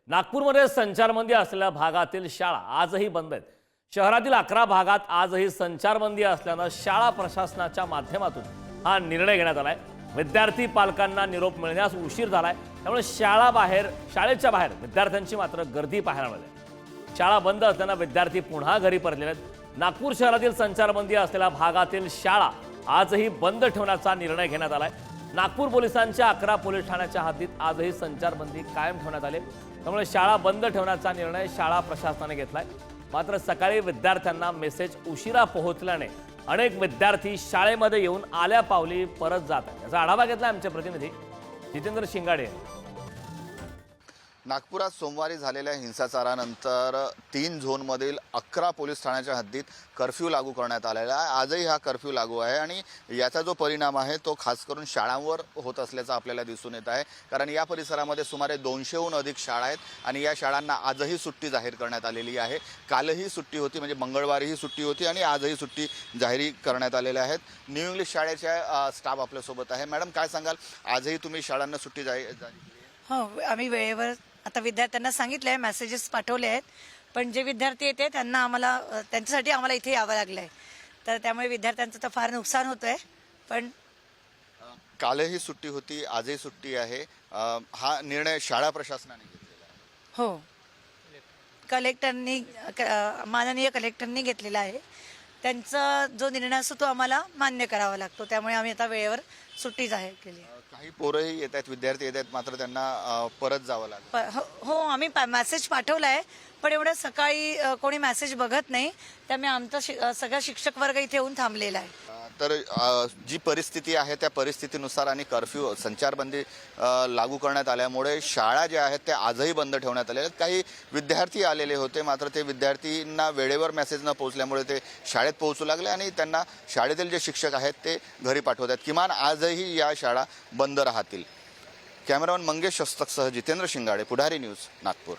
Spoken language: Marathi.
नागपूरमध्ये संचारबंदी असलेल्या भागातील शाळा आजही बंद आहेत। शहरातील 11 भागात आजही संचारबंदी असल्यानं शाळा प्रशासनाच्या माध्यमातून हा निर्णय घेण्यात आलाय। विद्यार्थी पालकांना निरोप मिळण्यास उशीर झालाय, त्यामुळे शाळेच्या बाहेर विद्यार्थ्यांची मात्र गर्दी पाहायला मिळाली। शाळा बंद असल्यानं विद्यार्थी पुन्हा घरी परतले आहेत। नागपूर शहरातील संचारबंदी असलेल्या भागातील शाळा आजही बंद ठेवण्याचा निर्णय घेण्यात आलाय। नागपूर पोलिसांच्या 11 पोलीस ठाण्याच्या हद्दीत आजही संचारबंदी कायम ठेवण्यात आली, त्यामुळे शाळा बंद ठेवण्याचा निर्णय शाळा प्रशासनाने घेतलाय। मात्र सकाळी विद्यार्थ्यांना मेसेज उशिरा पोहोचल्याने अनेक विद्यार्थी शाळेमध्ये येऊन आल्या पावली परत जात आहेत। याचा आढावा घेतला आमचे प्रतिनिधी जितेंद्र शिंगाडे। नागपुरात सोमवारी झालेल्या हिंसाचारानंतर 3 झोनमधील 11 पोलीस ठाण्याच्या हद्दीत कर्फ्यू लागू करण्यात आलेला आहे। आजही हा कर्फ्यू लागू आहे आणि याचा जो परिणाम आहे तो खास करून शाळांवर होत असल्याचं आपल्याला दिसून येत आहे, कारण या परिसरामध्ये सुमारे 200हून अधिक शाळा आहेत आणि या शाळांना आजही सुट्टी जाहीर करण्यात आलेली आहे। कालही सुट्टी होती, म्हणजे मंगळवारीही सुट्टी होती आणि आजही सुट्टी जाहीर करण्यात आलेल्या आहेत। न्यू इंग्लिश शाळेच्या स्टाफ आपल्यासोबत आहे। मॅडम, काय सांगाल, आजही तुम्ही शाळांना सुट्टी जाहीर केली आहे? हो, आम्ही वेळेवर आता विद्यार्थ्यांना सांगितलं आहे, मेसेजेस पाठवले आहेत, पण जे विद्यार्थी येते त्यांना त्यांच्यासाठी आम्हाला इथे यावं लागलं आहे, तर त्यामुळे विद्यार्थ्यांचं तर फार नुकसान होतं आहे। पण कालही सुट्टी होती, आजही सुट्टी आहे। हा निर्णय शाळा प्रशासनाने घेतलेला आहे। हो, माननीय कलेक्टरनी घेतलेला आहे। त्यांचा जो निर्णय असतो तो आम्हाला मान्य करावा लागतो, त्यामुळे आम्ही आता वेळेवर सुट्टी जाहीर केली आहे। काही पोरंही येत आहेत, विद्यार्थी येत आहेत, मात्र त्यांना परत जावं लागतं। हो, आम्ही मेसेज पाठवला आहे, पण एवढं सकाळी कोणी मेसेज बघत नाही, त्यामुळे आमचा सगळा शिक्षक वर्ग इथे येऊन थांबलेला आहे। तर जी परिस्थिती आहे त्या परिस्थितीनुसार आणि कर्फ्यू संचारबंदी लागू करण्यात आल्यामुळे शाळा ज्या आहेत त्या आजही बंद ठेवण्यात आलेल्या आहेत। काही विद्यार्थी आलेले होते, मात्र ते विद्यार्थ्यांना वेळेवर मेसेज न पोहोचल्यामुळे ते शाळेत पोहोचू लागले आणि त्यांना शाळेतील जे शिक्षक आहेत ते घरी पाठवत आहेत। किमान आजही या शाळा बंद राहतील। कॅमेरामन मंगेश शस्तकसह जितेंद्र शिंगाडे, पुढारी न्यूज, नागपूर।